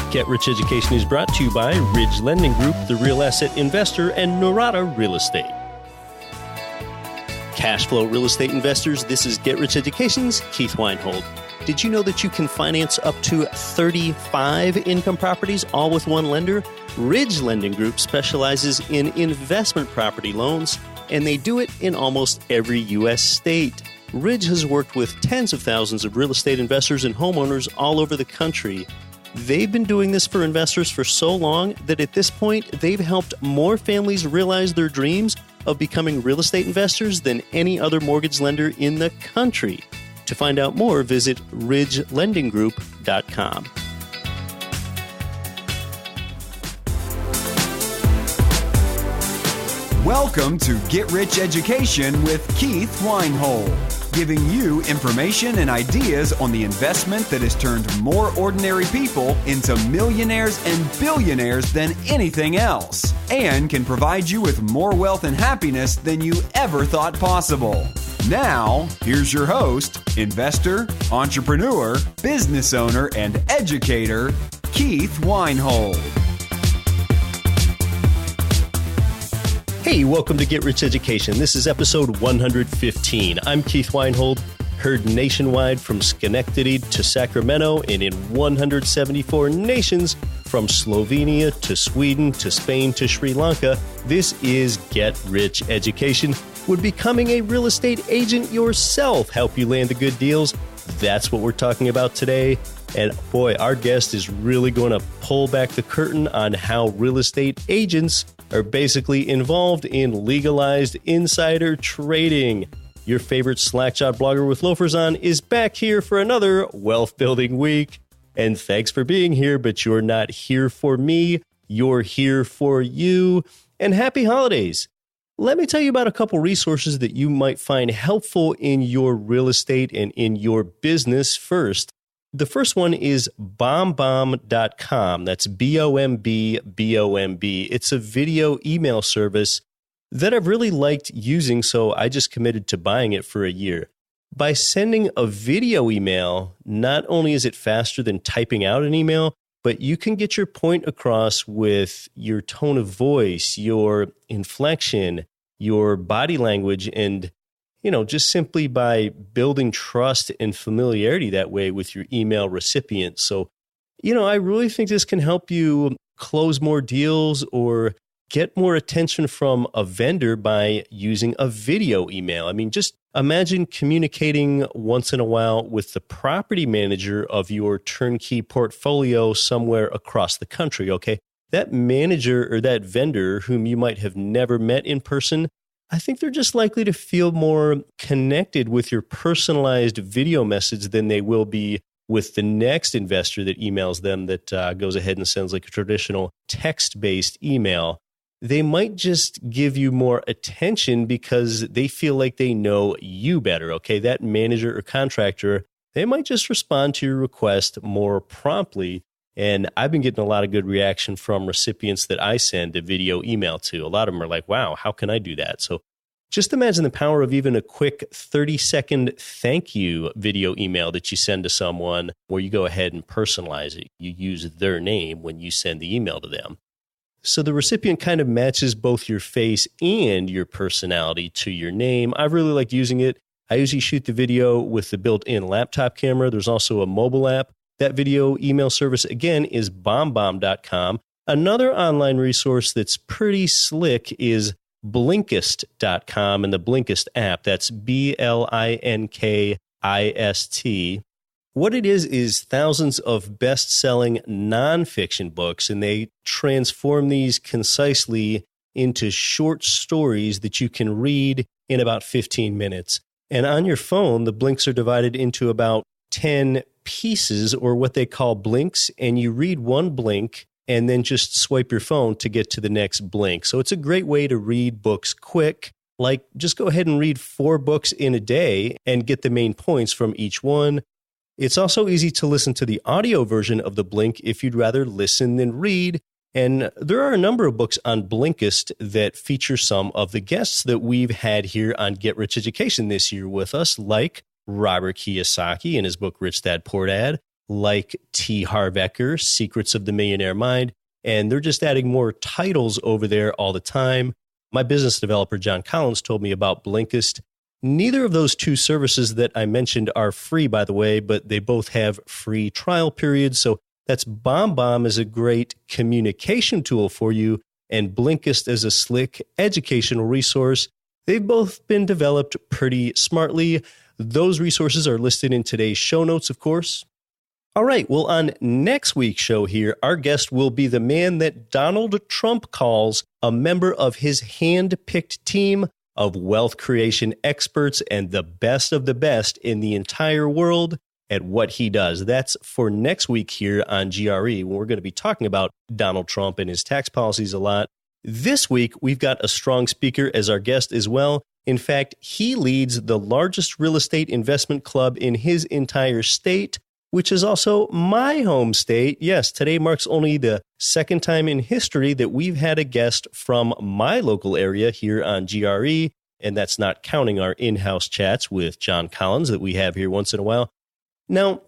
Get Rich Education is brought to you by Ridge Lending Group, the Real Asset Investor, and Norada Real Estate. Cash flow real estate investors, this is Get Rich Education's Keith Weinhold. Did you know that you can finance up to 35 income properties all with one lender? Ridge Lending Group specializes in investment property loans, and they do it in almost every U.S. state. Ridge has worked with tens of thousands of real estate investors and homeowners all over the country. They've been doing this for investors for so long that at this point, they've helped more families realize their dreams of becoming real estate investors than any other mortgage lender in the country. To find out more, visit ridgelendinggroup.com. Welcome to Get Rich Education with Keith Weinhold, giving you information and ideas on the investment that has turned more ordinary people into millionaires and billionaires than anything else, and can provide you with more wealth and happiness than you ever thought possible. Now, here's your host, investor, entrepreneur, business owner, and educator, Keith Weinhold. Hey, welcome to Get Rich Education. This is episode 115. I'm Keith Weinhold, heard nationwide from Schenectady to Sacramento and in 174 nations from Slovenia to Sweden to Spain to Sri Lanka. This is Get Rich Education. Would becoming a real estate agent yourself help you land the good deals? That's what we're talking about today. And boy, our guest is really going to pull back the curtain on how real estate agents are basically involved in legalized insider trading. Your favorite Slackshot blogger with loafers on is back here for another wealth building week. And thanks for being here, but you're not here for me. You're here for you. And happy holidays. Let me tell you about a couple resources that you might find helpful in your real estate and in your business first. The first one is BombBomb.com. That's BOMB. It's a video email service that I've really liked using, so I just committed to buying it for a year. By sending a video email, not only is it faster than typing out an email, but you can get your point across with your tone of voice, your inflection, your body language, and just simply by building trust and familiarity that way with your email recipient. So, I really think this can help you close more deals or get more attention from a vendor by using a video email. I mean, just imagine communicating once in a while with the property manager of your turnkey portfolio somewhere across the country, okay? That manager or that vendor whom you might have never met in person, I think they're just likely to feel more connected with your personalized video message than they will be with the next investor that emails them that goes ahead and sends like a traditional text-based email. They might just give you more attention because they feel like they know you better, okay? That manager or contractor, they might just respond to your request more promptly. And I've been getting a lot of good reaction from recipients that I send a video email to. A lot of them are like, wow, how can I do that? So just imagine the power of even a quick 30-second thank you video email that you send to someone where you go ahead and personalize it. You use their name when you send the email to them. So the recipient kind of matches both your face and your personality to your name. I really like using it. I usually shoot the video with the built-in laptop camera. There's also a mobile app. That video email service, again, is BombBomb.com. Another online resource that's pretty slick is Blinkist.com and the Blinkist app. That's Blinkist. What it is thousands of best-selling nonfiction books, and they transform these concisely into short stories that you can read in about 15 minutes. And on your phone, the blinks are divided into about 10 pieces, or what they call blinks, and you read one blink and then just swipe your phone to get to the next blink. So it's a great way to read books quick. Like, just go ahead and read 4 books in a day and get the main points from each one. It's also easy to listen to the audio version of the blink if you'd rather listen than read. And there are a number of books on Blinkist that feature some of the guests that we've had here on Get Rich Education this year with us, like Robert Kiyosaki in his book, Rich Dad, Poor Dad, like T. Harv Eker, Secrets of the Millionaire Mind, and they're just adding more titles over there all the time. My business developer, John Collins, told me about Blinkist. Neither of those two services that I mentioned are free, by the way, but they both have free trial periods. So that's BombBomb is a great communication tool for you, and Blinkist is a slick educational resource. They've both been developed pretty smartly. Those resources are listed in today's show notes, of course. All right, well, on next week's show here, our guest will be the man that Donald Trump calls a member of his hand-picked team of wealth creation experts and the best of the best in the entire world at what he does. That's for next week here on GRE, when we're going to be talking about Donald Trump and his tax policies a lot. This week, we've got a strong speaker as our guest as well. In fact, he leads the largest real estate investment club in his entire state, which is also my home state. Yes, today marks only the second time in history that we've had a guest from my local area here on GRE, and that's not counting our in-house chats with John Collins that we have here once in a while. Now,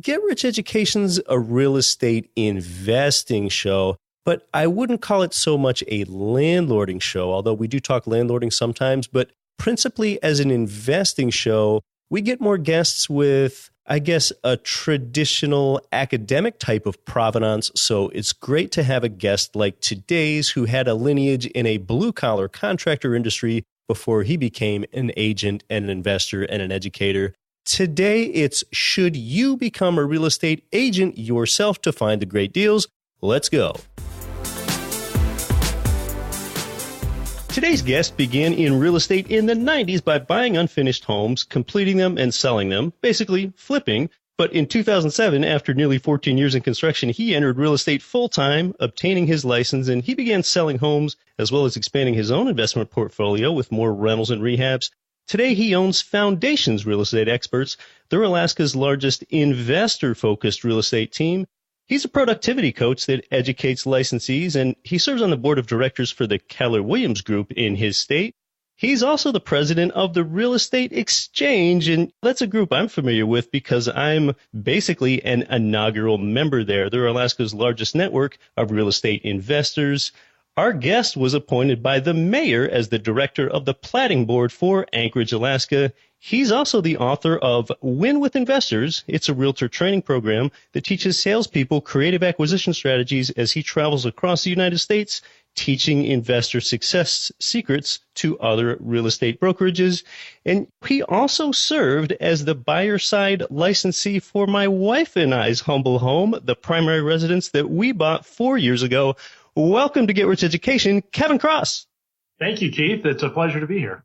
Get Rich Education's a real estate investing show, but I wouldn't call it so much a landlording show, although we do talk landlording sometimes, but principally as an investing show, we get more guests with, I guess, a traditional academic type of provenance. So it's great to have a guest like today's who had a lineage in a blue-collar contractor industry before he became an agent and an investor and an educator. Today, it's should you become a real estate agent yourself to find the great deals? Let's go. Today's guest began in real estate in the 90s by buying unfinished homes, completing them, and selling them, basically flipping. But in 2007, after nearly 14 years in construction, he entered real estate full-time, obtaining his license, and he began selling homes as well as expanding his own investment portfolio with more rentals and rehabs. Today, he owns Foundations Real Estate Experts. They're Alaska's largest investor-focused real estate team. He's a productivity coach that educates licensees, and he serves on the board of directors for the Keller Williams Group in his state. He's also the president of the Real Estate Exchange, and that's a group I'm familiar with because I'm basically an inaugural member there. They're Alaska's largest network of real estate investors. Our guest was appointed by the mayor as the director of the platting board for Anchorage, Alaska. He's also the author of Win with Investors. It's a realtor training program that teaches salespeople creative acquisition strategies as he travels across the United States, teaching investor success secrets to other real estate brokerages. And he also served as the buyer side licensee for my wife and I's humble home, the primary residence that we bought 4 years ago. Welcome to Get Rich Education, Kevin Cross. Thank you, Keith. It's a pleasure to be here.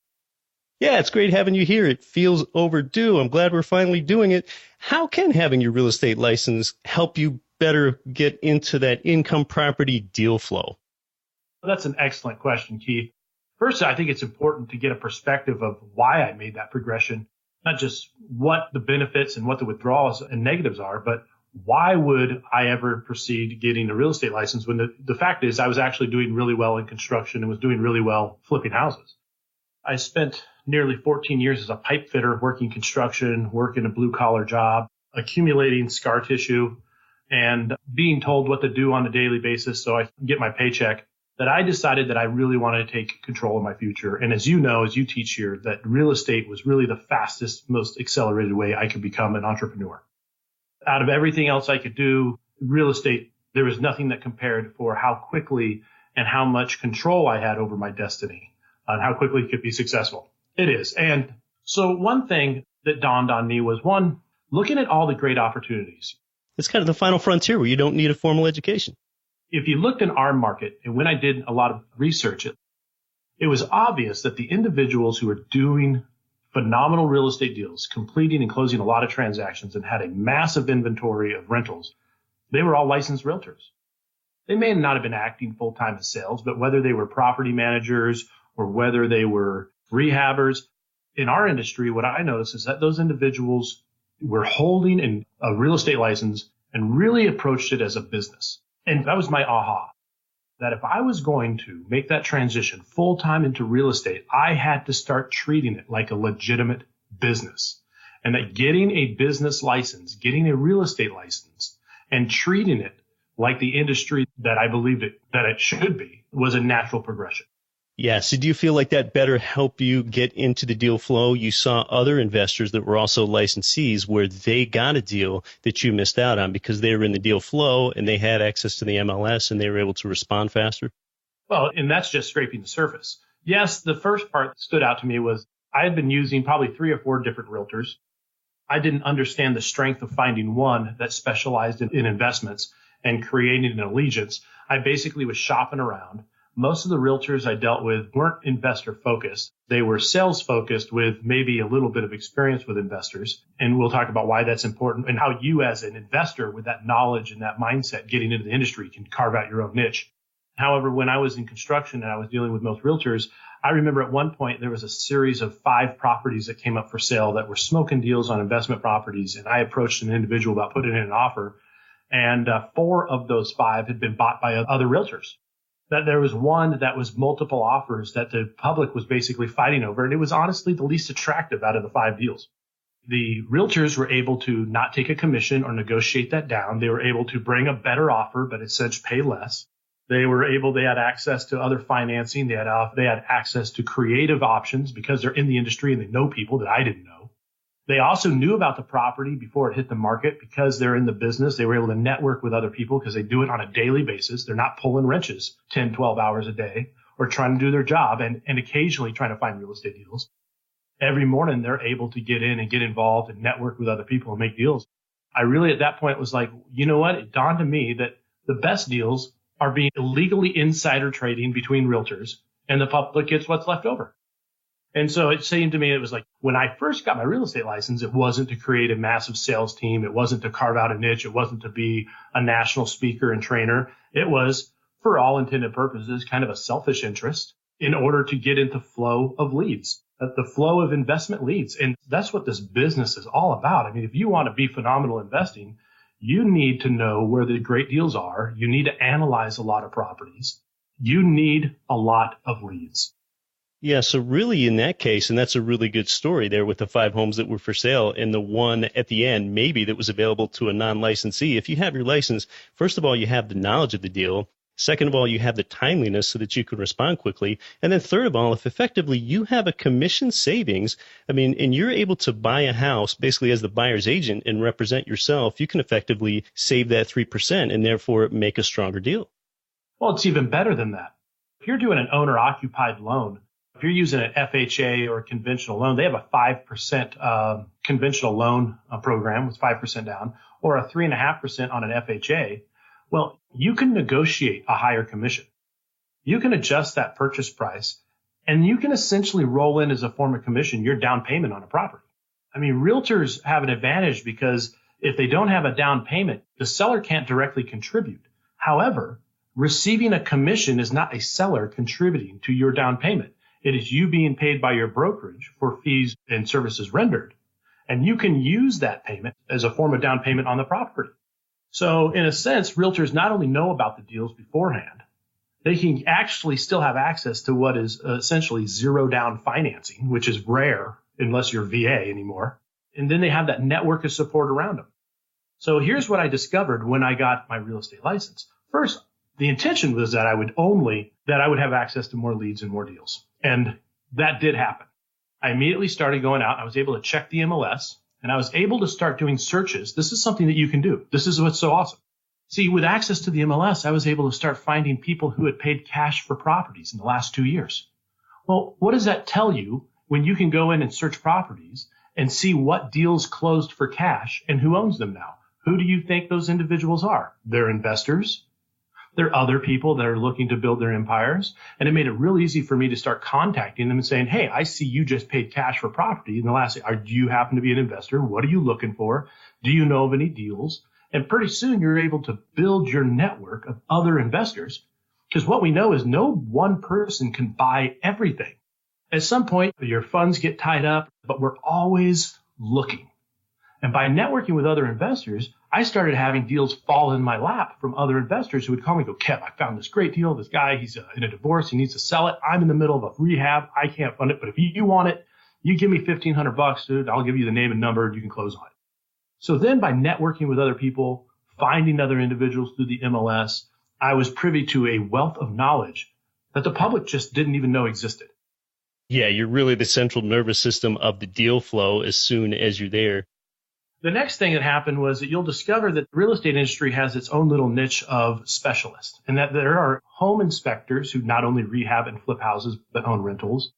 Yeah, it's great having you here. It feels overdue. I'm glad we're finally doing it. How can having your real estate license help you better get into that income property deal flow? That's an excellent question, Keith. First, I think it's important to get a perspective of why I made that progression, not just what the benefits and what the withdrawals and negatives are, but why would I ever proceed getting a real estate license when the fact is I was actually doing really well in construction and was doing really well flipping houses. I spent nearly 14 years as a pipe fitter, working construction, working a blue-collar job, accumulating scar tissue, and being told what to do on a daily basis so I can get my paycheck, that I decided that I really wanted to take control of my future. And as you know, as you teach here, that real estate was really the fastest, most accelerated way I could become an entrepreneur. Out of everything else I could do, real estate, there was nothing that compared for how quickly and how much control I had over my destiny and how quickly it could be successful. It is. And so one thing that dawned on me was, one, looking at all the great opportunities. It's kind of the final frontier where you don't need a formal education. If you looked in our market, and when I did a lot of research, it was obvious that the individuals who were doing phenomenal real estate deals, completing and closing a lot of transactions, and had a massive inventory of rentals, they were all licensed realtors. They may not have been acting full-time in sales, but whether they were property managers or whether they were rehabbers, in our industry, what I noticed is that those individuals were holding a real estate license and really approached it as a business. And that was my aha, that if I was going to make that transition full-time into real estate, I had to start treating it like a legitimate business. and that getting a business license, getting a real estate license, and treating it like the industry that I believed that it should be was a natural progression. Yeah. So do you feel like that better helped you get into the deal flow? You saw other investors that were also licensees where they got a deal that you missed out on because they were in the deal flow and they had access to the MLS and they were able to respond faster? Well, and that's just scraping the surface. Yes, the first part that stood out to me was I had been using probably 3 or 4 different realtors. I didn't understand the strength of finding one that specialized in investments and creating an allegiance. I basically was shopping around. Most of the realtors I dealt with weren't investor focused. They were sales focused with maybe a little bit of experience with investors. And we'll talk about why that's important and how you as an investor with that knowledge and that mindset getting into the industry can carve out your own niche. However, when I was in construction and I was dealing with most realtors, I remember at one point there was a series of 5 properties that came up for sale that were smoking deals on investment properties. And I approached an individual about putting in an offer. And 4 of those 5 had been bought by other realtors. That there was one that was multiple offers that the public was basically fighting over. And it was honestly the least attractive out of the 5 deals. The realtors were able to not take a commission or negotiate that down. They were able to bring a better offer, but essentially pay less. They had access to other financing. They had access to creative options because they're in the industry and they know people that I didn't know. They also knew about the property before it hit the market because they're in the business. They were able to network with other people because they do it on a daily basis. They're not pulling wrenches 10, 12 hours a day or trying to do their job and occasionally trying to find real estate deals. Every morning, they're able to get in and get involved and network with other people and make deals. I really, at that point, was like, you know what? It dawned on me that the best deals are being illegally insider trading between realtors and the public gets what's left over. And so it seemed to me, it was like when I first got my real estate license, it wasn't to create a massive sales team. It wasn't to carve out a niche. It wasn't to be a national speaker and trainer. It was, for all intended purposes, kind of a selfish interest in order to get into flow of leads, the flow of investment leads. And that's what this business is all about. I mean, if you want to be phenomenal investing, you need to know where the great deals are. You need to analyze a lot of properties. You need a lot of leads. Yeah, so really in that case, and that's a really good story there with the 5 homes that were for sale and the one at the end maybe that was available to a non-licensee. If you have your license, first of all, you have the knowledge of the deal. Second of all, you have the timeliness so that you can respond quickly. And then third of all, if effectively you have a commission savings, I mean, and you're able to buy a house basically as the buyer's agent and represent yourself, you can effectively save that 3% and therefore make a stronger deal. Well, it's even better than that. If you're doing an owner-occupied loan, if you're using an FHA or a conventional loan, they have a 5% conventional loan program with 5% down or a 3.5% on an FHA. Well, you can negotiate a higher commission. You can adjust that purchase price and you can essentially roll in as a form of commission your down payment on a property. I mean, realtors have an advantage because if they don't have a down payment, the seller can't directly contribute. However, receiving a commission is not a seller contributing to your down payment. It is you being paid by your brokerage for fees and services rendered. And you can use that payment as a form of down payment on the property. So in a sense, realtors not only know about the deals beforehand, they can actually still have access to what is essentially zero down financing, which is rare unless you're VA anymore. And then they have that network of support around them. So here's what I discovered when I got my real estate license. First, the intention was that I would have access to more leads and more deals. And that did happen. I immediately started going out. I was able to check the MLS and I was able to start doing searches. This is something that you can do. This is what's so awesome. See, with access to the MLS, I was able to start finding people who had paid cash for properties in the last 2 years. Well, what does that tell you when you can go in and search properties and see what deals closed for cash and who owns them now? Who do you think those individuals are? They're investors. They're other people that are looking to build their empires. And it made it real easy for me to start contacting them and saying, hey, I see you just paid cash for property in the last year. Do you happen to be an investor? What are you looking for? Do you know of any deals? And pretty soon you're able to build your network of other investors. Because what we know is no one person can buy everything. At some point, your funds get tied up, but we're always looking. And by networking with other investors, I started having deals fall in my lap from other investors who would call me and go, Kev, I found this great deal. This guy, he's in a divorce. He needs to sell it. I'm in the middle of a rehab. I can't fund it. But if you want it, You give me $1,500, dude, I'll give you the name and number and you can close on it. So then by networking with other people, finding other individuals through the MLS, I was privy to a wealth of knowledge that the public just didn't even know existed. Yeah, you're really the central nervous system of the deal flow as soon as you're there. The next thing that happened was that you'll discover that the real estate industry has its own little niche of specialists, and that there are home inspectors who not only rehab and flip houses, but own rentals.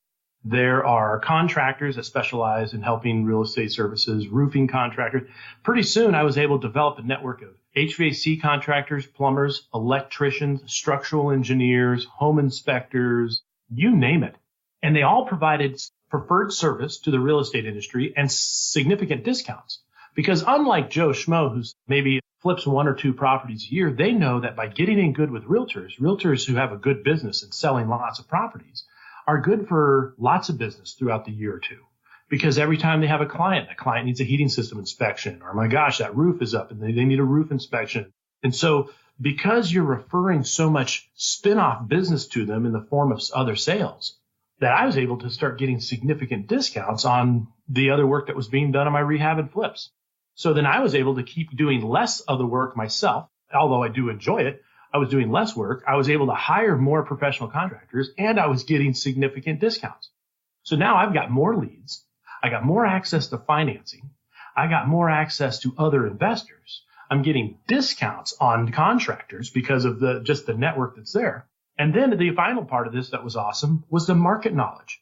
There are contractors that specialize in helping real estate services, roofing contractors. Pretty soon, I was able to develop a network of HVAC contractors, plumbers, electricians, structural engineers, home inspectors, you name it. And they all provided preferred service to the real estate industry and significant discounts. Because unlike Joe Schmo, who's maybe flips 1 or 2 properties a year, they know that by getting in good with realtors who have a good business and selling lots of properties, are good for lots of business throughout the year or two. Because every time they have a client, that client needs a heating system inspection, or my gosh, that roof is up and they need a roof inspection. And so because you're referring so much spin-off business to them in the form of other sales, that I was able to start getting significant discounts on the other work that was being done on my rehab and flips. So then I was able to keep doing less of the work myself, although I do enjoy it. I was doing less work. I was able to hire more professional contractors, and I was getting significant discounts. So now I've got more leads. I got more access to financing. I got more access to other investors. I'm getting discounts on contractors because of just the network that's there. And then the final part of this that was awesome was the market knowledge.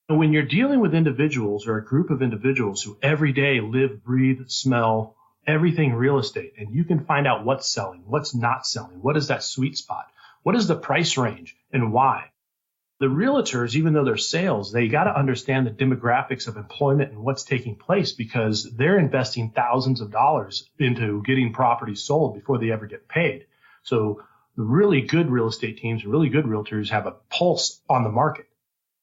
And when you're dealing with individuals or a group of individuals who every day live, breathe, smell everything real estate, and you can find out what's selling, what's not selling, what is that sweet spot, what is the price range, and why. The realtors, even though they're sales, they got to understand the demographics of employment and what's taking place, because they're investing thousands of dollars into getting properties sold before they ever get paid. So the really good real estate teams, really good realtors have a pulse on the market.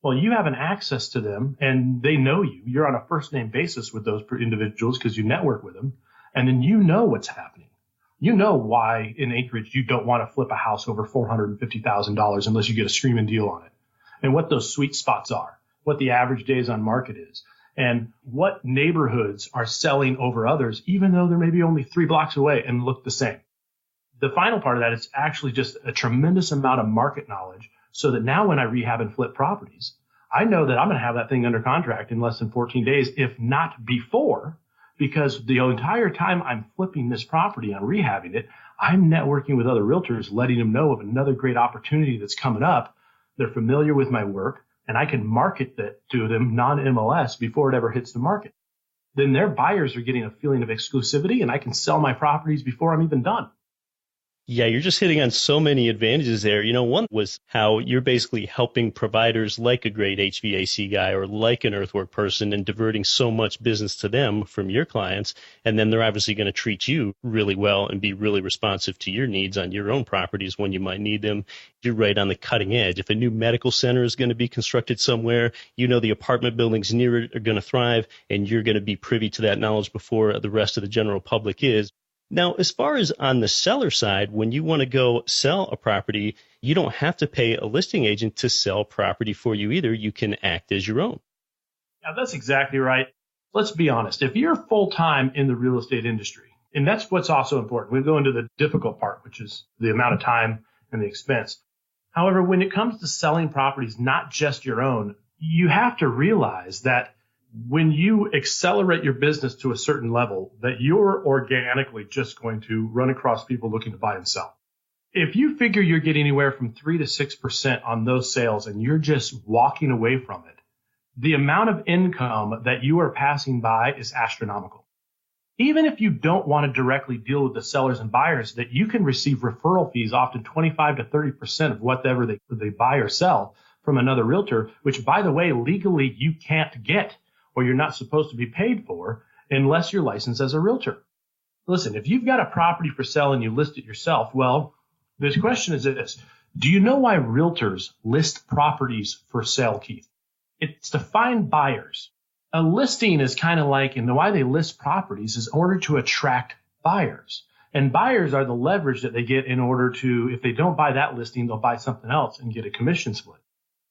Well, you have an access to them and they know you. You're on a first name basis with those individuals because you network with them. And then you know what's happening. You know why in Anchorage you don't want to flip a house over $450,000 unless you get a screaming deal on it. And what those sweet spots are, what the average days on market is, and what neighborhoods are selling over others, even though they're maybe only 3 blocks away and look the same. The final part of that is actually just a tremendous amount of market knowledge, so that now when I rehab and flip properties, I know that I'm going to have that thing under contract in less than 14 days, if not before, because the entire time I'm flipping this property and rehabbing it, I'm networking with other realtors, letting them know of another great opportunity that's coming up. They're familiar with my work, and I can market that to them non-MLS before it ever hits the market. Then their buyers are getting a feeling of exclusivity, and I can sell my properties before I'm even done. Yeah, you're just hitting on so many advantages there. You know, one was how you're basically helping providers like a great HVAC guy or like an earthwork person and diverting so much business to them from your clients. And then they're obviously going to treat you really well and be really responsive to your needs on your own properties when you might need them. You're right on the cutting edge. If a new medical center is going to be constructed somewhere, you know the apartment buildings near it are going to thrive, and you're going to be privy to that knowledge before the rest of the general public is. Now, as far as on the seller side, when you want to go sell a property, you don't have to pay a listing agent to sell property for you either. You can act as your own. Yeah, that's exactly right. Let's be honest. If you're full-time in the real estate industry, and that's what's also important, we go into the difficult part, which is the amount of time and the expense. However, when it comes to selling properties, not just your own, you have to realize that when you accelerate your business to a certain level, that you're organically just going to run across people looking to buy and sell. If you figure you're getting anywhere from 3 to 6% on those sales and you're just walking away from it, the amount of income that you are passing by is astronomical. Even if you don't want to directly deal with the sellers and buyers, that you can receive referral fees, often 25 to 30% of whatever they buy or sell from another realtor, which, by the way, legally you can't get, or you're not supposed to be paid for unless you're licensed as a realtor. Listen, if you've got a property for sale and you list it yourself, well, the question is this. Do you know why realtors list properties for sale, Keith? It's to find buyers. A listing is kind of like, and why they list properties is in order to attract buyers. And buyers are the leverage that they get in order to, if they don't buy that listing, they'll buy something else and get a commission split.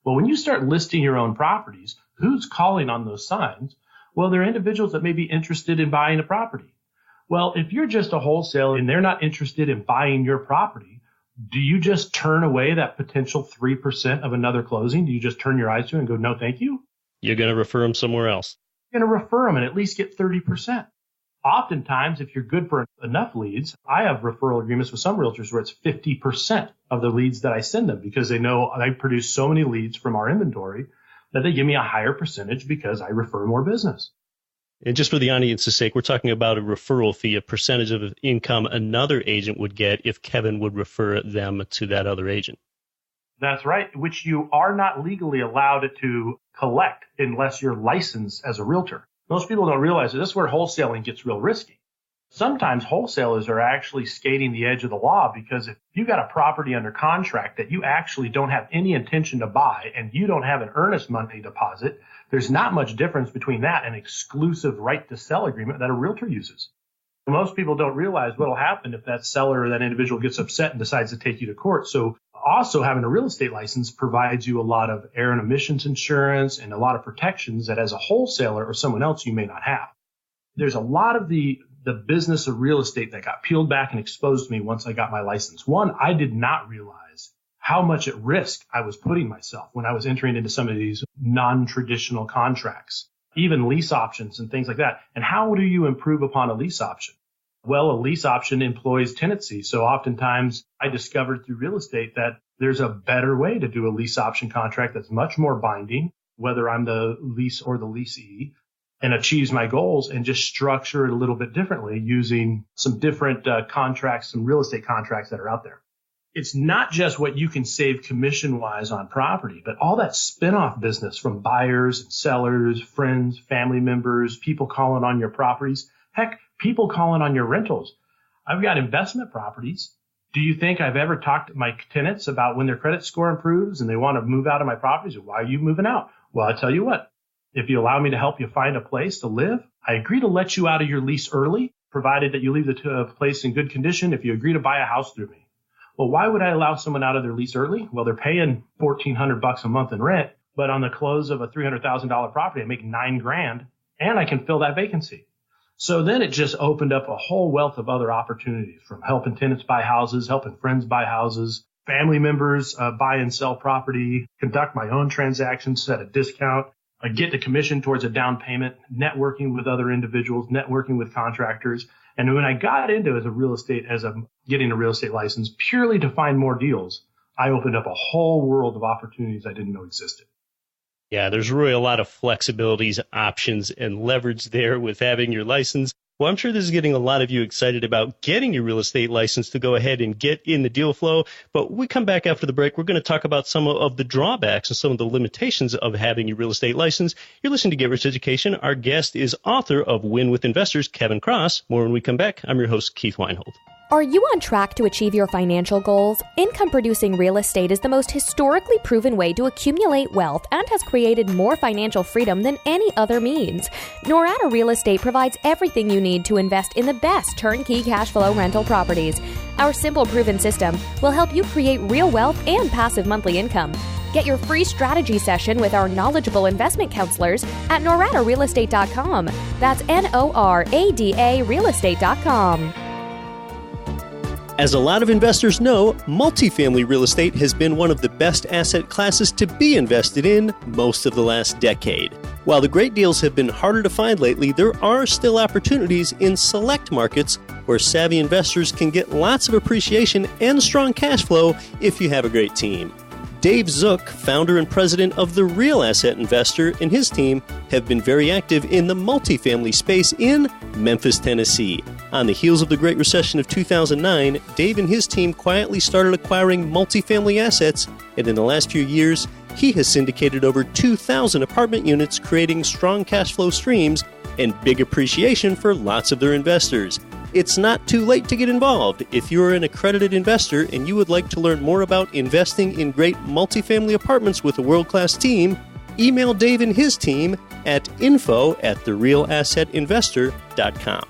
Well, when you start listing your own properties, Who's calling on those signs? Well, they're individuals that may be interested in buying a property. Well, if you're just a wholesaler and they're not interested in buying your property, do you just turn away that potential 3% of another closing? Do you just turn your eyes to it and go, no, thank you? You're going to refer them somewhere else. You're going to refer them and at least get 30%. Oftentimes, if you're good for enough leads, I have referral agreements with some realtors where it's 50% of the leads that I send them because they know I produce so many leads from our inventory that they give me a higher percentage because I refer more business. And just for the audience's sake, we're talking about a referral fee, a percentage of income another agent would get if Kevin would refer them to that other agent. That's right, which you are not legally allowed to collect unless you're licensed as a realtor. Most people don't realize that this is where wholesaling gets real risky. Sometimes wholesalers are actually skating the edge of the law because if you got a property under contract that you actually don't have any intention to buy and you don't have an earnest money deposit, there's not much difference between that and exclusive right to sell agreement that a realtor uses. Most people don't realize what will happen if that seller or that individual gets upset and decides to take you to court. So also having a real estate license provides you a lot of air and emissions insurance and a lot of protections that as a wholesaler or someone else you may not have. There's a lot of the business of real estate that got peeled back and exposed to me once I got my license. One, I did not realize how much at risk I was putting myself when I was entering into some of these non-traditional contracts, even lease options and things like that. And how do you improve upon a lease option? Well, a lease option employs tenancy. So oftentimes I discovered through real estate that there's a better way to do a lease option contract that's much more binding, whether I'm the lease or the leasee, and achieves my goals and just structure it a little bit differently using some different contracts, some real estate contracts that are out there. It's not just what you can save commission-wise on property, but all that spin-off business from buyers and sellers, friends, family members, people calling on your properties. Heck, people calling on your rentals. I've got investment properties. Do you think I've ever talked to my tenants about when their credit score improves and they want to move out of my properties? Why are you moving out? Well, I tell you what, if you allow me to help you find a place to live, I agree to let you out of your lease early, provided that you leave the place in good condition if you agree to buy a house through me. Well, why would I allow someone out of their lease early? Well, they're paying $1,400 a month in rent, but on the close of a $300,000 property, I make $9,000 and I can fill that vacancy. So then it just opened up a whole wealth of other opportunities, from helping tenants buy houses, helping friends buy houses, family members buy and sell property, conduct my own transactions at a discount, get the commission towards a down payment, networking with other individuals, networking with contractors. And when I got into getting a real estate license purely to find more deals, I opened up a whole world of opportunities I didn't know existed. Yeah, there's really a lot of flexibilities, options, and leverage there with having your license. Well, I'm sure this is getting a lot of you excited about getting your real estate license to go ahead and get in the deal flow. But when we come back after the break, we're going to talk about some of the drawbacks and some of the limitations of having your real estate license. You're listening to Get Rich Education. Our guest is author of Win with Investors, Kevin Cross. More when we come back. I'm your host, Keith Weinhold. Are you on track to achieve your financial goals? Income-producing real estate is the most historically proven way to accumulate wealth and has created more financial freedom than any other means. Norada Real Estate provides everything you need to invest in the best turnkey cash flow rental properties. Our simple, proven system will help you create real wealth and passive monthly income. Get your free strategy session with our knowledgeable investment counselors at noradarealestate.com. That's NORADA realestate.com. As a lot of investors know, multifamily real estate has been one of the best asset classes to be invested in most of the last decade. While the great deals have been harder to find lately, there are still opportunities in select markets where savvy investors can get lots of appreciation and strong cash flow if you have a great team. Dave Zook, founder and president of The Real Asset Investor, and his team have been very active in the multifamily space in Memphis, Tennessee. On the heels of the Great Recession of 2009, Dave and his team quietly started acquiring multifamily assets, and in the last few years, he has syndicated over 2,000 apartment units, creating strong cash flow streams and big appreciation for lots of their investors. It's not too late to get involved. If you're an accredited investor and you would like to learn more about investing in great multifamily apartments with a world-class team, email Dave and his team at info@therealassetinvestor.com.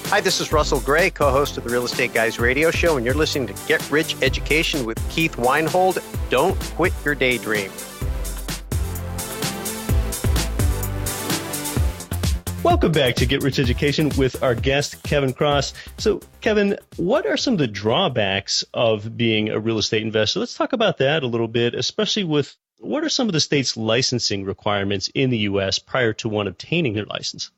Hi, this is Russell Gray, co-host of the Real Estate Guys radio show, and you're listening to Get Rich Education with Keith Weinhold. Don't quit your daydream. Welcome back to Get Rich Education with our guest, Kevin Cross. So, Kevin, what are some of the drawbacks of being a real estate investor? Let's talk about that a little bit, especially with what are some of the state's licensing requirements in the U.S. prior to one obtaining their license?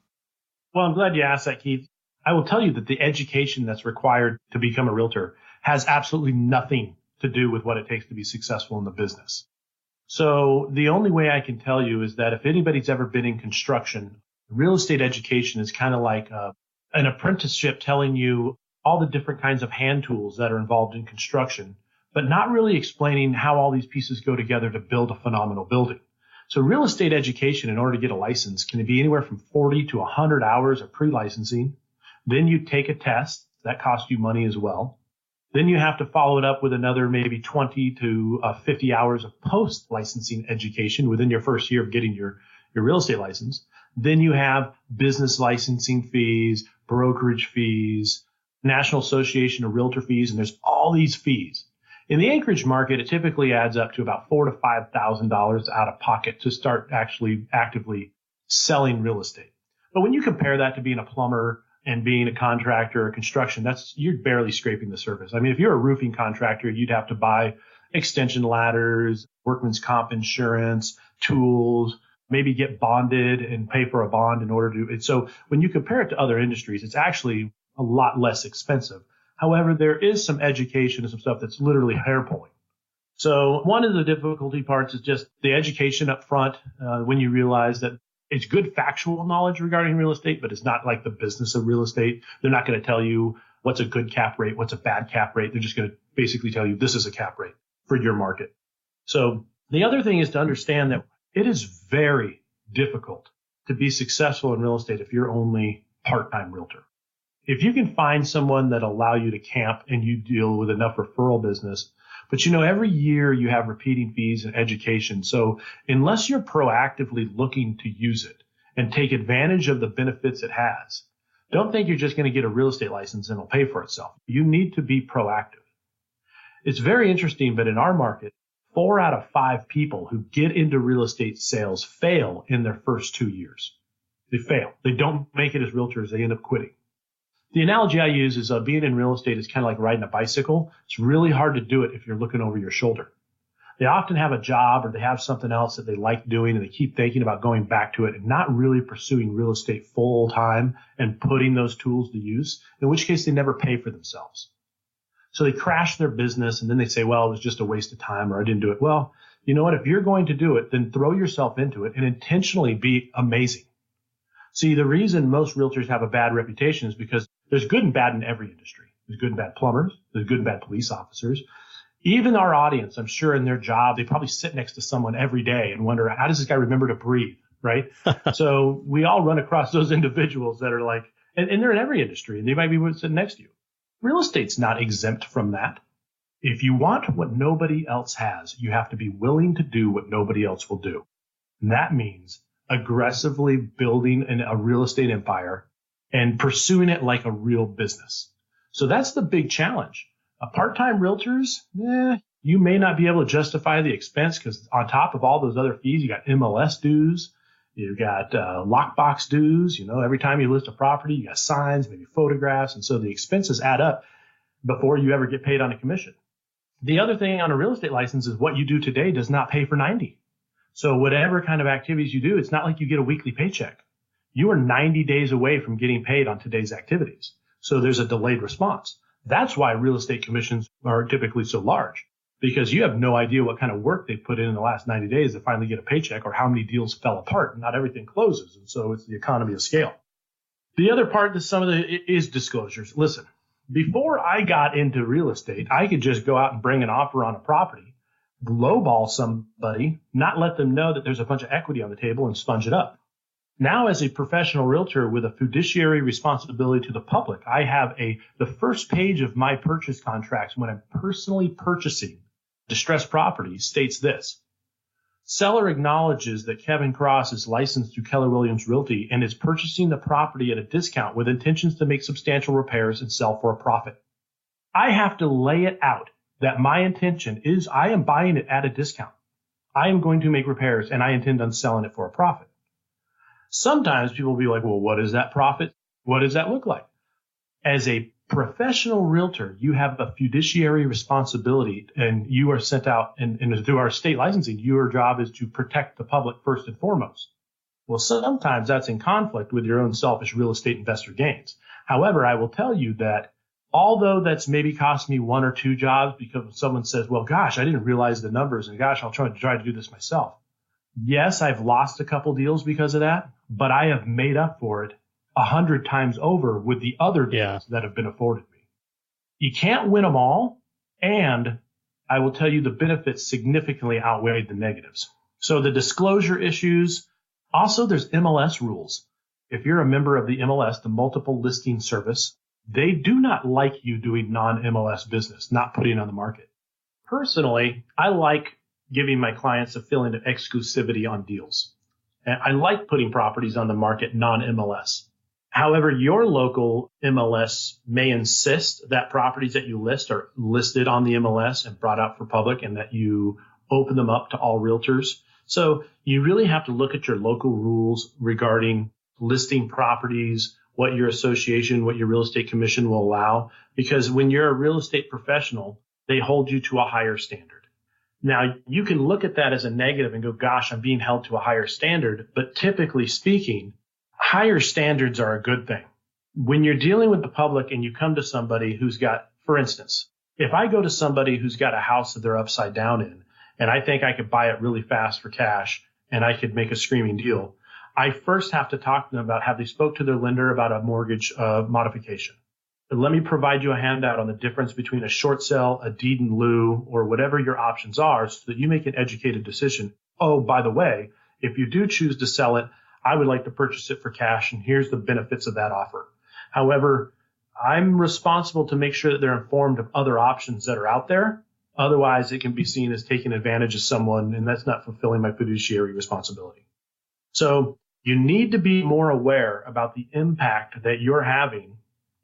Well, I'm glad you asked that, Keith. I will tell you that the education that's required to become a realtor has absolutely nothing to do with what it takes to be successful in the business. So the only way I can tell you is that if anybody's ever been in construction, real estate education is kind of like an apprenticeship telling you all the different kinds of hand tools that are involved in construction, but not really explaining how all these pieces go together to build a phenomenal building. So real estate education, in order to get a license, can be anywhere from 40 to 100 hours of pre-licensing. Then you take a test. That costs you money as well. Then you have to follow it up with another maybe 20 to 50 hours of post-licensing education within your first year of getting your real estate license. Then you have business licensing fees, brokerage fees, National Association of Realtor fees, and there's all these fees. In the Anchorage market, it typically adds up to about $4,000 to $5,000 out of pocket to start actually actively selling real estate. But when you compare that to being a plumber and being a contractor or construction, you're barely scraping the surface. I mean, if you're a roofing contractor, you'd have to buy extension ladders, workman's comp insurance, tools, maybe get bonded and pay for a bond in order to do it. So when you compare it to other industries, it's actually a lot less expensive. However, there is some education and some stuff that's literally hair pulling. So one of the difficulty parts is just the education up front when you realize that it's good factual knowledge regarding real estate, but it's not like the business of real estate. They're not going to tell you what's a good cap rate, what's a bad cap rate. They're just going to basically tell you this is a cap rate for your market. So the other thing is to understand that it is very difficult to be successful in real estate if you're only part-time realtor. If you can find someone that allow you to camp and you deal with enough referral business, but every year you have repeating fees and education. So unless you're proactively looking to use it and take advantage of the benefits it has, don't think you're just going to get a real estate license and it'll pay for itself. You need to be proactive. It's very interesting, but in our market, 4 out of 5 people who get into real estate sales fail in their first 2 years. They fail. They don't make it as realtors. They end up quitting. The analogy I use is being in real estate is kind of like riding a bicycle. It's really hard to do it if you're looking over your shoulder. They often have a job or they have something else that they like doing and they keep thinking about going back to it and not really pursuing real estate full time and putting those tools to use, in which case they never pay for themselves. So they crash their business and then they say, well, it was just a waste of time or I didn't do it. Well, you know what? If you're going to do it, then throw yourself into it and intentionally be amazing. See, the reason most realtors have a bad reputation is because there's good and bad in every industry. There's good and bad plumbers. There's good and bad police officers. Even our audience, I'm sure in their job, they probably sit next to someone every day and wonder, how does this guy remember to breathe, right? So we all run across those individuals that are like, and they're in every industry, and they might be sitting next to you. Real estate's not exempt from that. If you want what nobody else has, you have to be willing to do what nobody else will do. And that means aggressively building a real estate empire and pursuing it like a real business. So that's the big challenge. Part-time realtors, you may not be able to justify the expense because on top of all those other fees, you got MLS dues, you got lockbox dues. Every time you list a property, you got signs, maybe photographs. And so the expenses add up before you ever get paid on a commission. The other thing on a real estate license is what you do today does not pay for 90. So whatever kind of activities you do, it's not like you get a weekly paycheck. You are 90 days away from getting paid on today's activities. So there's a delayed response. That's why real estate commissions are typically so large, because you have no idea what kind of work they put in the last 90 days to finally get a paycheck or how many deals fell apart. Not everything closes. And so it's the economy of scale. The other part that is disclosures. Listen, before I got into real estate, I could just go out and bring an offer on a property, lowball somebody, not let them know that there's a bunch of equity on the table and sponge it up. Now, as a professional realtor with a fiduciary responsibility to the public, I have the first page of my purchase contracts when I'm personally purchasing distressed property states this: seller acknowledges that Kevin Cross is licensed through Keller Williams Realty and is purchasing the property at a discount with intentions to make substantial repairs and sell for a profit. I have to lay it out that my intention is I am buying it at a discount. I am going to make repairs and I intend on selling it for a profit. Sometimes people will be like, well, what is that profit? What does that look like? As a professional realtor, you have a fiduciary responsibility, and you are sent out and through our state licensing, your job is to protect the public first and foremost. Well, sometimes that's in conflict with your own selfish real estate investor gains. However, I will tell you that although that's maybe cost me 1 or 2 jobs because someone says, well, gosh, I didn't realize the numbers, and gosh, I'll try to do this myself. Yes, I've lost a couple deals because of that, but I have made up for it 100 times over with the other deals that have been afforded me. You can't win them all, and I will tell you the benefits significantly outweighed the negatives. So the disclosure issues, also there's MLS rules. If you're a member of the MLS, the Multiple Listing Service, they do not like you doing non-MLS business, not putting it on the market. Personally, I like giving my clients a feeling of exclusivity on deals. And I like putting properties on the market non-MLS. However, your local MLS may insist that properties that you list are listed on the MLS and brought out for public, and that you open them up to all realtors. So you really have to look at your local rules regarding listing properties, what your association, what your real estate commission will allow, because when you're a real estate professional, they hold you to a higher standard. Now, you can look at that as a negative and go, gosh, I'm being held to a higher standard. But typically speaking, higher standards are a good thing. When you're dealing with the public and you come to somebody who's got, for instance, if I go to somebody who's got a house that they're upside down in, and I think I could buy it really fast for cash and I could make a screaming deal, I first have to talk to them about, have they spoke to their lender about a mortgage modification? Let me provide you a handout on the difference between a short sale, a deed in lieu, or whatever your options are, so that you make an educated decision. Oh, by the way, if you do choose to sell it, I would like to purchase it for cash, and here's the benefits of that offer. However, I'm responsible to make sure that they're informed of other options that are out there. Otherwise, it can be seen as taking advantage of someone, and that's not fulfilling my fiduciary responsibility. So you need to be more aware about the impact that you're having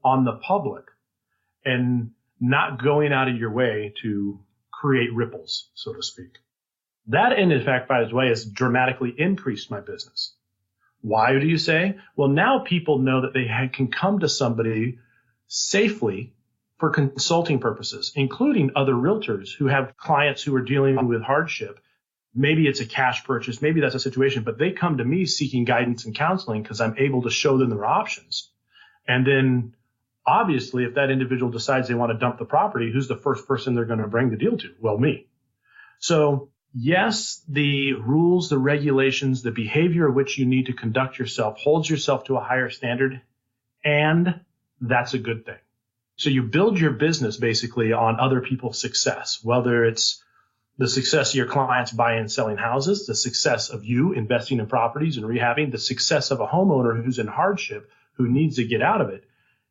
on the public and not going out of your way to create ripples, so to speak. That, in fact, by the way, has dramatically increased my business. Why do you say? Well, now people know that they can come to somebody safely for consulting purposes, including other realtors who have clients who are dealing with hardship. Maybe it's a cash purchase, maybe that's a situation, but they come to me seeking guidance and counseling because I'm able to show them their options. And then obviously, if that individual decides they want to dump the property, who's the first person they're going to bring the deal to? Well, me. So yes, the rules, the regulations, the behavior of which you need to conduct yourself holds yourself to a higher standard, and that's a good thing. So you build your business basically on other people's success, whether it's the success of your clients buying and selling houses, the success of you investing in properties and rehabbing, the success of a homeowner who's in hardship, who needs to get out of it.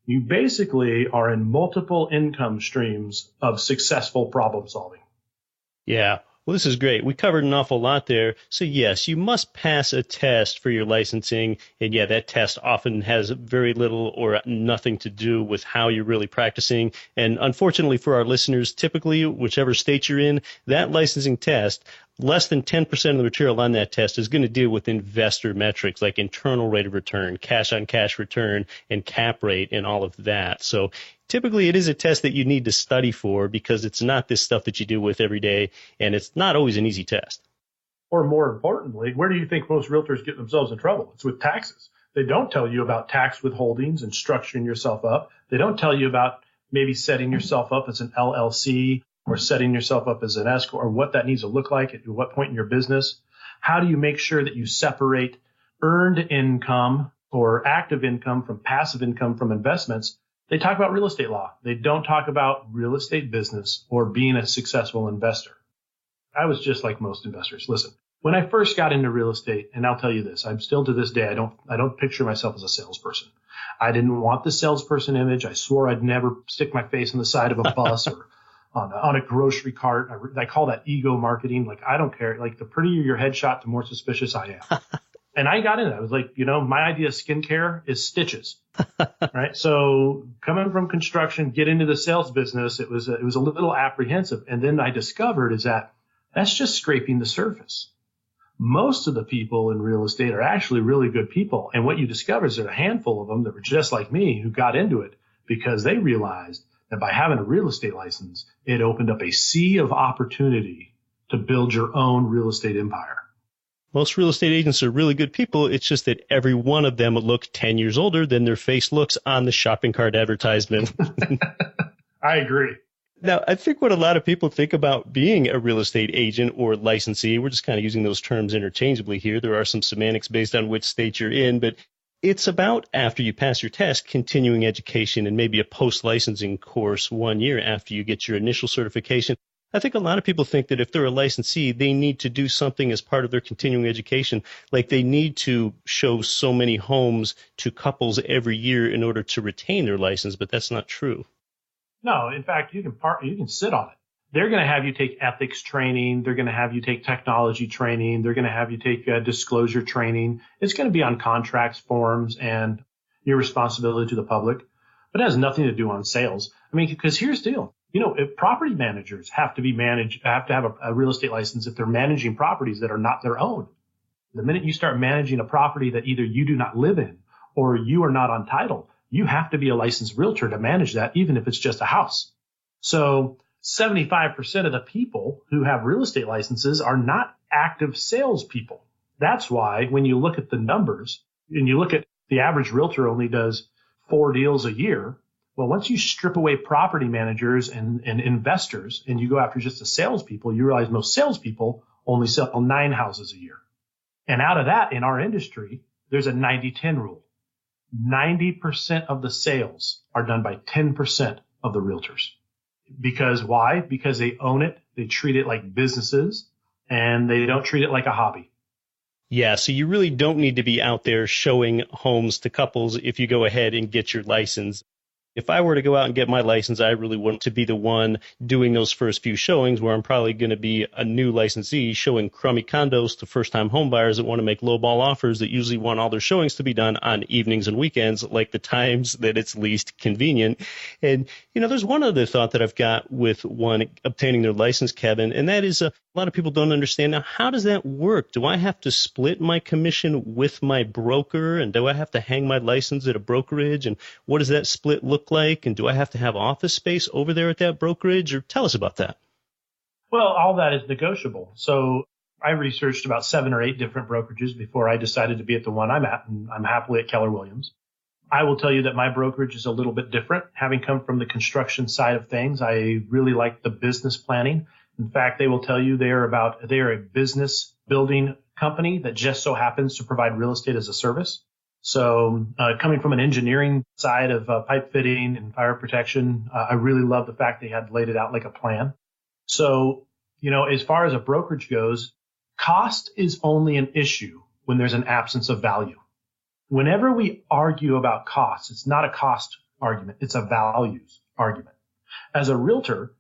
You basically are in multiple income streams of successful problem solving. Yeah. Well, this is great. We covered an awful lot there. So yes, you must pass a test for your licensing. And yeah, that test often has very little or nothing to do with how you're really practicing. And unfortunately for our listeners, typically, whichever state you're in, that licensing test, less than 10% of the material on that test is going to deal with investor metrics like internal rate of return, cash on cash return, and cap rate and all of that. So typically it is a test that you need to study for because it's not this stuff that you deal with every day, and it's not always an easy test. Or more importantly, where do you think most realtors get themselves in trouble? It's with taxes. They don't tell you about tax withholdings and structuring yourself up. They don't tell you about maybe setting yourself up as an LLC or setting yourself up as an S corp, or what that needs to look like at what point in your business. How do you make sure that you separate earned income or active income from passive income from investments? They talk about real estate law. They don't talk about real estate business or being a successful investor. I was just like most investors. Listen, when I first got into real estate, and I'll tell you this, I'm still to this day, I don't picture myself as a salesperson. I didn't want the salesperson image. I swore I'd never stick my face on the side of a bus or on a grocery cart. I call that ego marketing. Like, I don't care. Like, the prettier your headshot, the more suspicious I am. And I got into that. I was like, my idea of skincare is stitches, right? So coming from construction, get into the sales business, it was a little apprehensive. And then I discovered is that's just scraping the surface. Most of the people in real estate are actually really good people. And what you discover is there are a handful of them that were just like me who got into it because they realized that by having a real estate license, it opened up a sea of opportunity to build your own real estate empire. Most real estate agents are really good people. It's just that every one of them look 10 years older than their face looks on the shopping cart advertisement. I agree. Now, I think what a lot of people think about being a real estate agent or licensee, we're just kind of using those terms interchangeably here. There are some semantics based on which state you're in, but it's about, after you pass your test, continuing education and maybe a post-licensing course 1 year after you get your initial certification. I think a lot of people think that if they're a licensee, they need to do something as part of their continuing education, like they need to show so many homes to couples every year in order to retain their license, but that's not true. No, in fact, you can sit on it. They're going to have you take ethics training. They're going to have you take technology training. They're going to have you take disclosure training. It's going to be on contracts, forms, and your responsibility to the public, but it has nothing to do on sales. I mean, because here's the deal. If property managers have to have a real estate license if they're managing properties that are not their own. The minute you start managing a property that either you do not live in or you are not on title, you have to be a licensed realtor to manage that, even if it's just a house. So 75% of the people who have real estate licenses are not active salespeople. That's why when you look at the numbers and you look at the average realtor only does 4 deals a year. Well, once you strip away property managers and investors and you go after just the salespeople, you realize most salespeople only sell 9 houses a year. And out of that, in our industry, there's a 90-10 rule. 90% of the sales are done by 10% of the realtors. Because why? Because they own it, they treat it like businesses, and they don't treat it like a hobby. Yeah, so you really don't need to be out there showing homes to couples if you go ahead and get your license. If I were to go out and get my license, I really want to be the one doing those first few showings where I'm probably going to be a new licensee showing crummy condos to first-time home buyers that want to make lowball offers that usually want all their showings to be done on evenings and weekends, like the times that it's least convenient. And, there's one other thought that I've got with one obtaining their license, Kevin, and that is a lot of people don't understand. Now, how does that work? Do I have to split my commission with my broker? And do I have to hang my license at a brokerage? And what does that split look like? And do I have to have office space over there at that brokerage? Or tell us about that. Well, all that is negotiable. So I researched about 7 or 8 different brokerages before I decided to be at the one I'm at, and I'm happily at Keller Williams. I will tell you that my brokerage is a little bit different. Having come from the construction side of things, I really like the business planning. In fact, they will tell you they are a business building company that just so happens to provide real estate as a service. So coming from an engineering side of pipe fitting and fire protection, I really love the fact they had laid it out like a plan. So, as far as a brokerage goes, cost is only an issue when there's an absence of value. Whenever we argue about costs, it's not a cost argument. It's a values argument. As a realtor,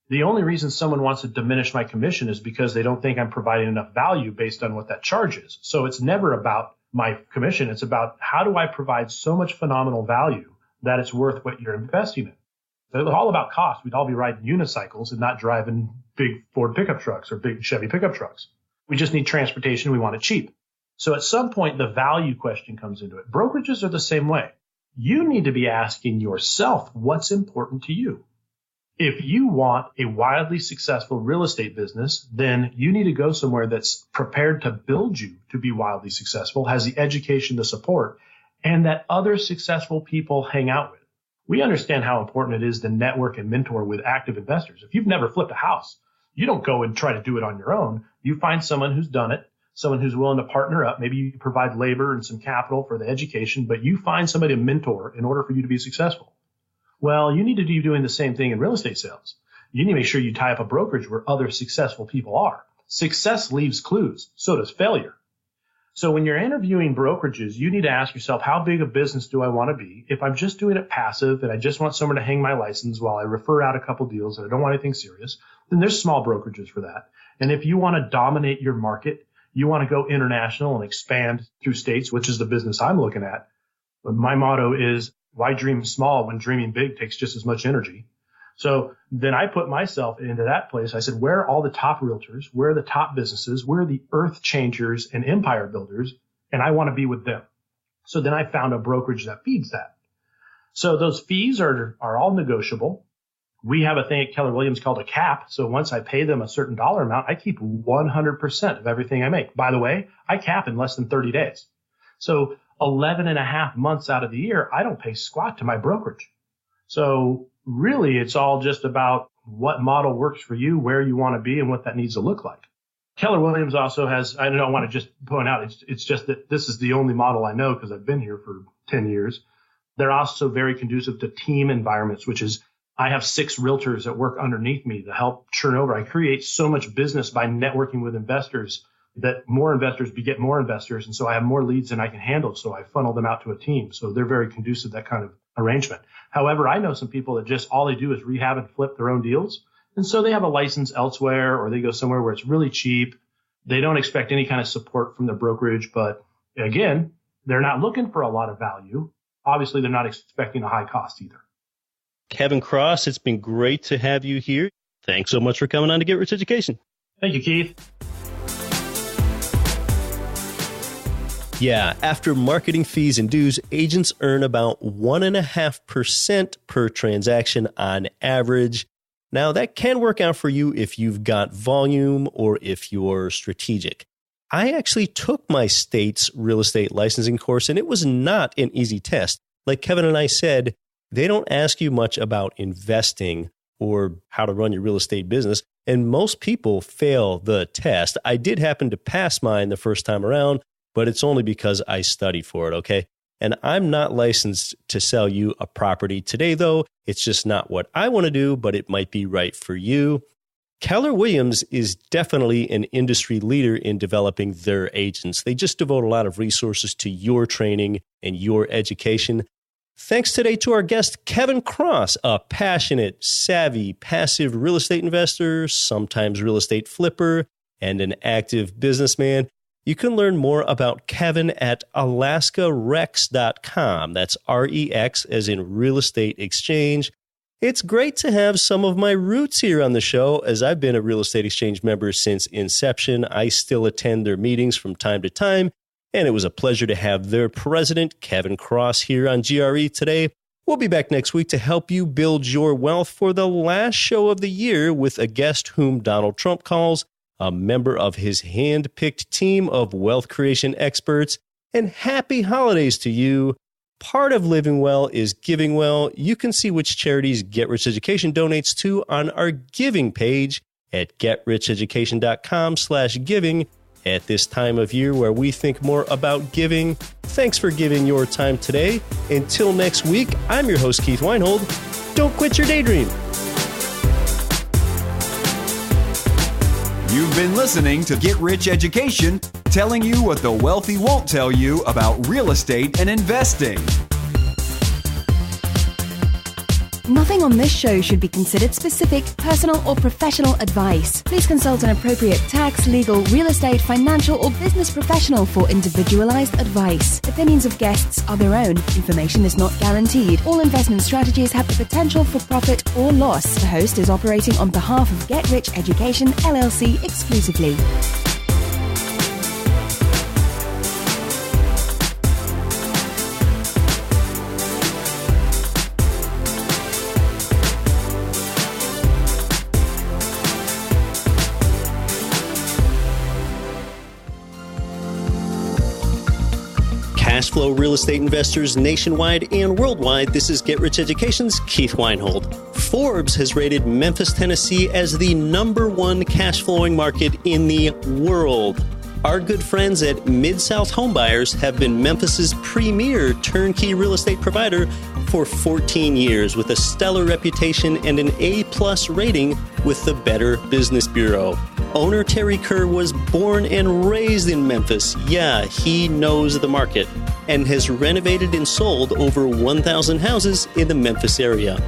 the only reason someone wants to diminish my commission is because they don't think I'm providing enough value based on what that charge is. So it's never about my commission. It's about how do I provide so much phenomenal value that it's worth what you're investing in. So it's all about cost. We'd all be riding unicycles and not driving big Ford pickup trucks or big Chevy pickup trucks. We just need transportation. We want it cheap. So at some point, the value question comes into it. Brokerages are the same way. You need to be asking yourself what's important to you. If you want a wildly successful real estate business, then you need to go somewhere that's prepared to build you to be wildly successful, has the education to support, and that other successful people hang out with. We understand how important it is to network and mentor with active investors. If you've never flipped a house, you don't go and try to do it on your own. You find someone who's done it, someone who's willing to partner up. Maybe you provide labor and some capital for the education, but you find somebody to mentor in order for you to be successful. Well, you need to be doing the same thing in real estate sales. You need to make sure you tie up a brokerage where other successful people are. Success leaves clues. So does failure. So when you're interviewing brokerages, you need to ask yourself, how big a business do I want to be? If I'm just doing it passive and I just want someone to hang my license while I refer out a couple deals and I don't want anything serious, then there's small brokerages for that. And if you want to dominate your market, you want to go international and expand through states, which is the business I'm looking at. But my motto is, why dream small when dreaming big takes just as much energy? So then I put myself into that place. I said, where are all the top realtors? Where are the top businesses? Where are the earth changers and empire builders? And I want to be with them. So then I found a brokerage that feeds that. So those fees are all negotiable. We have a thing at Keller Williams called a cap. So once I pay them a certain dollar amount, I keep 100% of everything I make. By the way, I cap in less than 30 days. So 11 and a half months out of the year, I don't pay squat to my brokerage. So really, it's all just about what model works for you, where you want to be, and what that needs to look like. Keller Williams also has, I don't want to just point out, it's just that this is the only model I know because I've been here for 10 years. They're also very conducive to team environments, which is I have 6 realtors that work underneath me to help churn over. I create so much business by networking with investors that more investors beget more investors. And so I have more leads than I can handle. So I funnel them out to a team. So they're very conducive to that kind of arrangement. However, I know some people that just all they do is rehab and flip their own deals. And so they have a license elsewhere, or they go somewhere where it's really cheap. They don't expect any kind of support from the brokerage. But again, they're not looking for a lot of value. Obviously, they're not expecting a high cost either. Kevin Cross, it's been great to have you here. Thanks so much for coming on to Get Rich Education. Thank you, Keith. Yeah, after marketing fees and dues, agents earn about 1.5% per transaction on average. Now, that can work out for you if you've got volume or if you're strategic. I actually took my state's real estate licensing course, and it was not an easy test. Like Kevin and I said, they don't ask you much about investing or how to run your real estate business, and most people fail the test. I did happen to pass mine the first time around, but it's only because I studied for it, okay? And I'm not licensed to sell you a property today, though. It's just not what I want to do, but it might be right for you. Keller Williams is definitely an industry leader in developing their agents. They just devote a lot of resources to your training and your education. Thanks today to our guest, Kevin Cross, a passionate, savvy, passive real estate investor, sometimes real estate flipper, and an active businessman. You can learn more about Kevin at alaskarex.com. That's REX as in real estate exchange. It's great to have some of my roots here on the show, as I've been a real estate exchange member since inception. I still attend their meetings from time to time, and it was a pleasure to have their president, Kevin Cross, here on GRE today. We'll be back next week to help you build your wealth for the last show of the year with a guest whom Donald Trump calls a member of his hand-picked team of wealth creation experts. And happy holidays to you. Part of living well is giving well. You can see which charities Get Rich Education donates to on our giving page at getricheducation.com/giving at this time of year where we think more about giving. Thanks for giving your time today. Until next week, I'm your host, Keith Weinhold. Don't quit your daydream. You've been listening to Get Rich Education, telling you what the wealthy won't tell you about real estate and investing. Nothing on this show should be considered specific, personal, or professional advice. Please consult an appropriate tax, legal, real estate, financial, or business professional for individualized advice. Opinions of guests are their own. Information is not guaranteed. All investment strategies have the potential for profit or loss. The host is operating on behalf of Get Rich Education, LLC exclusively. Cash flow real estate investors nationwide and worldwide, this is Get Rich Education's Keith Weinhold. Forbes has rated Memphis, Tennessee as the #1 cash flowing market in the world. Our good friends at Mid-South Homebuyers have been Memphis's premier turnkey real estate provider for 14 years with a stellar reputation and an A+ rating with the Better Business Bureau. Owner Terry Kerr was born and raised in Memphis. Yeah, he knows the market and has renovated and sold over 1,000 houses in the Memphis area.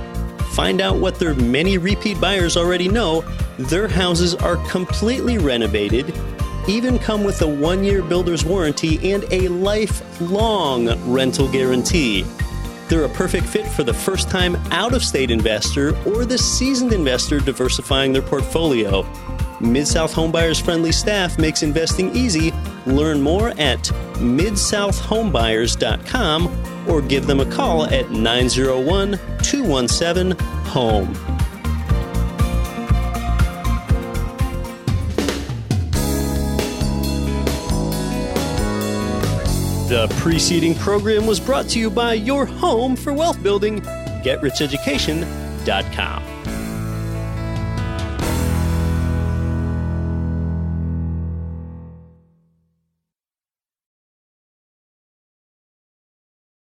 Find out what their many repeat buyers already know. Their houses are completely renovated, even come with a 1-year builder's warranty and a lifelong rental guarantee. They're a perfect fit for the first-time out-of-state investor or the seasoned investor diversifying their portfolio. Mid-South Homebuyers' friendly staff makes investing easy. Learn more at midsouthhomebuyers.com or give them a call at 901-217-HOME. The preceding program was brought to you by your home for wealth building, GetRichEducation.com.